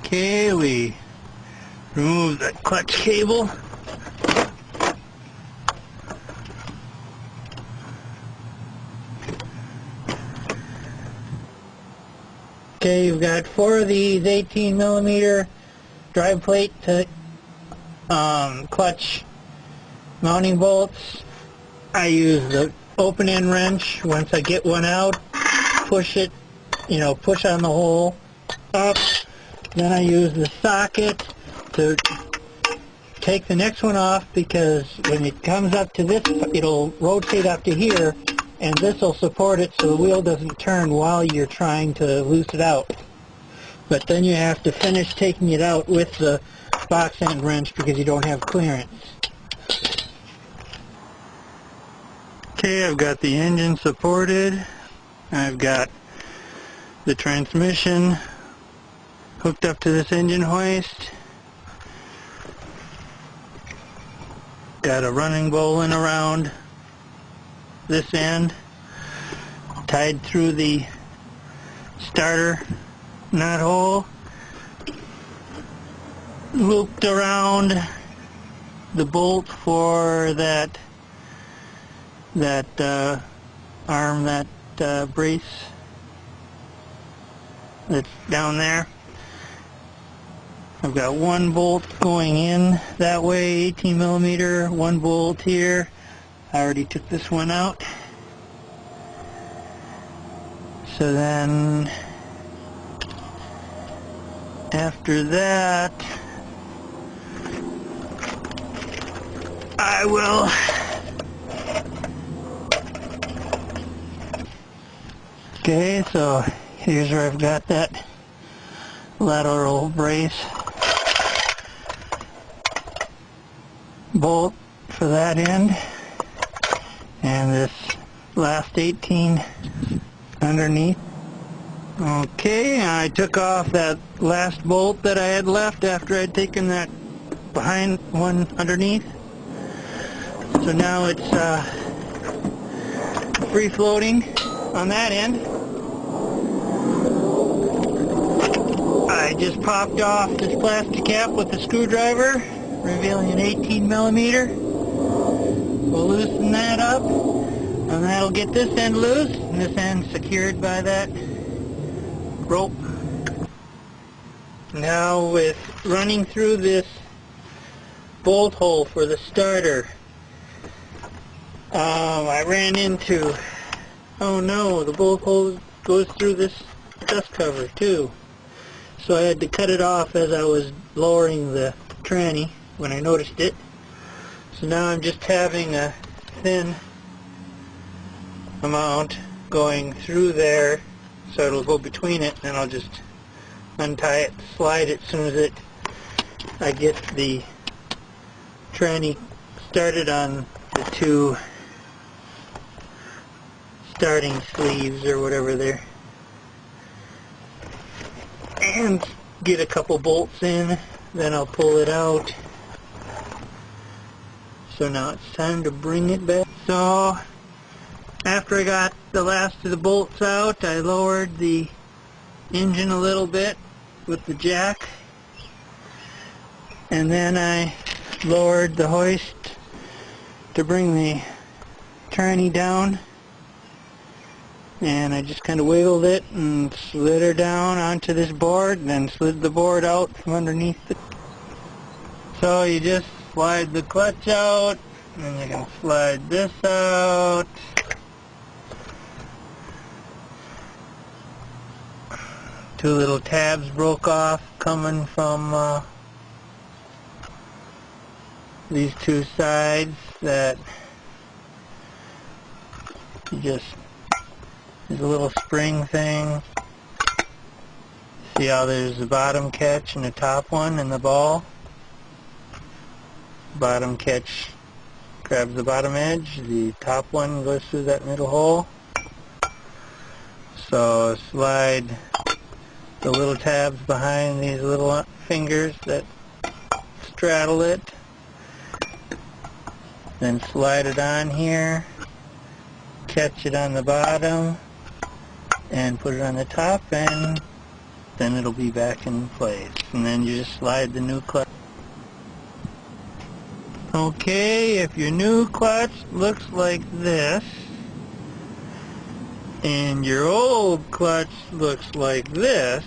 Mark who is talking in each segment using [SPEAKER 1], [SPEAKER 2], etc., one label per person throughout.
[SPEAKER 1] Okay, we remove the clutch cable. Okay, you've got 4 of these 18mm drive plate to clutch mounting bolts. I use the open end wrench. Once I get one out, push it, push on the hole up. Then I use the socket to take the next one off, because when it comes up to this, it'll rotate up to here, and this will support it so the wheel doesn't turn while you're trying to loose it out. But then you have to finish taking it out with the box end wrench because you don't have clearance. Okay, I've got the engine supported. I've got the transmission hooked up to this engine hoist. Got a running bowline around this end, tied through the starter knot hole, looped around the bolt for that arm, that brace that's down there. I've got one bolt going in that way, 18mm, one bolt here. I already took this one out. So then after that, I will okay, so here's where I've got that lateral brace bolt for that end, and this last 18 underneath. Okay, I took off that last bolt that I had left after I'd taken that behind one underneath. So now it's free floating on that end. I just popped off this plastic cap with the screwdriver, revealing an 18mm. We'll loosen that up, and that'll get this end loose, and this end secured by that rope. Now, with running through this bolt hole for the starter, I ran into, oh no, the bolt hole goes through this dust cover too. So I had to cut it off as I was lowering the tranny when I noticed it. So now I'm just having a thin amount going through there, so it'll go between it, and I'll just untie it, slide it as soon as I get the tranny started on the 2 starting sleeves or whatever there, and get a couple bolts in. Then I'll pull it out. So now it's time to bring it back. So after I got the last of the bolts out, I lowered the engine a little bit with the jack, and then I lowered the hoist to bring the tranny down, and I just kind of wiggled it and slid her down onto this board, and then slid the board out from underneath it. So you just slide the clutch out, and then you can slide this out. Two little tabs broke off coming from these two sides that you just, there's a little spring thing. See how there's the bottom catch and the top one and the ball? Bottom catch grabs the bottom edge, the top one goes through that middle hole. So slide the little tabs behind these little fingers that straddle it, then slide it on here, catch it on the bottom, and put it on the top, and then it'll be back in place. And then you just slide the new clutch. Okay, if your new clutch looks like this, and your old clutch looks like this,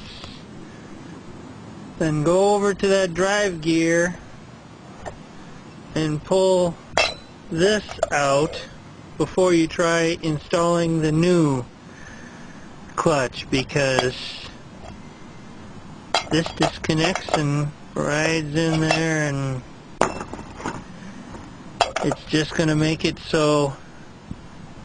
[SPEAKER 1] then go over to that drive gear and pull this out before you try installing the new clutch, because this disconnects and rides in there, and it's just going to make it so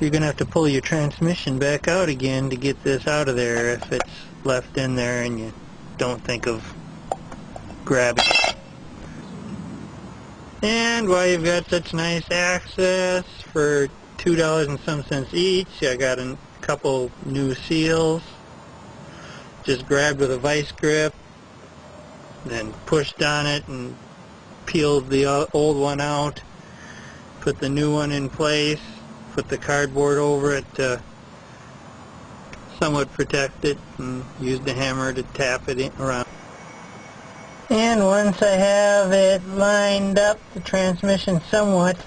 [SPEAKER 1] you're going to have to pull your transmission back out again to get this out of there if it's left in there and you don't think of grabbing it. And while you've got such nice access, for $2 and some cents each, I got a couple new seals. Just grabbed with a vice grip, then pushed on it and peeled the old one out, put the new one in place, put the cardboard over it to somewhat protect it, and used the hammer to tap it around. And once I have it lined up, the transmission somewhat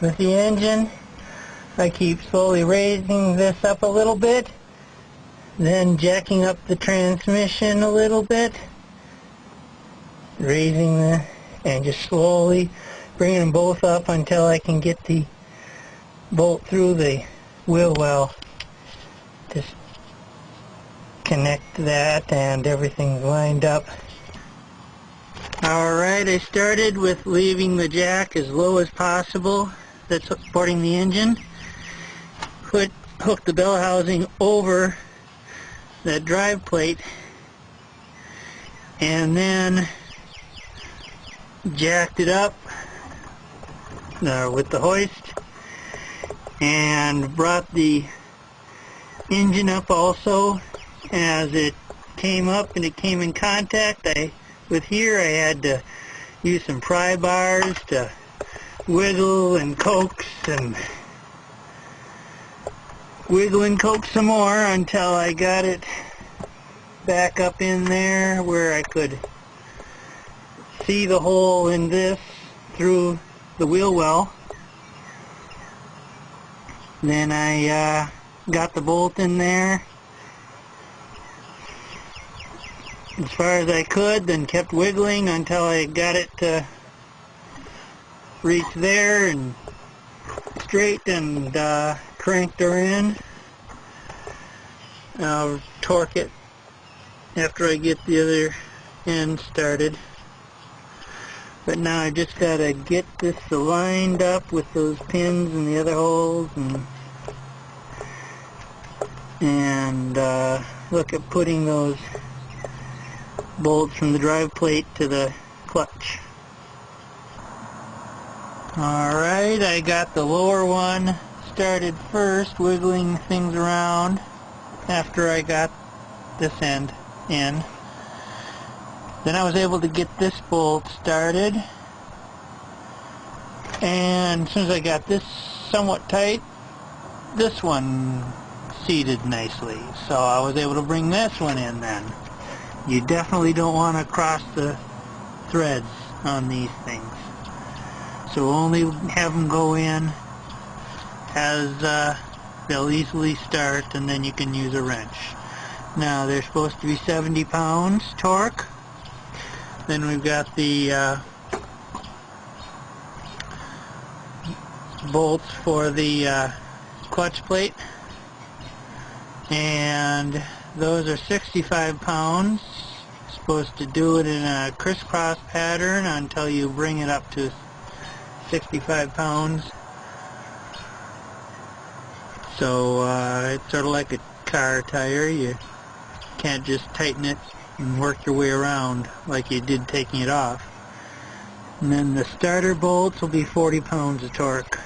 [SPEAKER 1] with the engine, I keep slowly raising this up a little bit, then jacking up the transmission a little bit, raising and just slowly bringing them both up until I can get the bolt through the wheel well. Just connect that and everything's lined up. Alright, I started with leaving the jack as low as possible that's supporting the engine. Hooked the bell housing over that drive plate, and then jacked it up with the hoist, and brought the engine up also. As it came up and it came in contact, with here I had to use some pry bars to wiggle and coax and wiggle and coax some more until I got it back up in there where I could see the hole in this through the wheel well. Then I got the bolt in there as far as I could, then kept wiggling until I got it to reach there and straight, and cranked her in. I'll torque it after I get the other end started. But now I just gotta get this lined up with those pins and the other holes, and look at putting those bolts from the drive plate to the clutch. Alright, I got the lower one started first, wiggling things around after I got this end in. Then I was able to get this bolt started, and as soon as I got this somewhat tight, this one seated nicely, so I was able to bring this one in then. You definitely don't want to cross the threads on these things, so only have them go in as they'll easily start, and then you can use a wrench. Now they're supposed to be 70 pounds torque. Then we've got the bolts for the clutch plate, and those are 65 pounds. Supposed to do it in a crisscross pattern until you bring it up to 65 pounds. So it's sort of like a car tire. You can't just tighten it and work your way around like you did taking it off. And then the starter bolts will be 40 pounds of torque.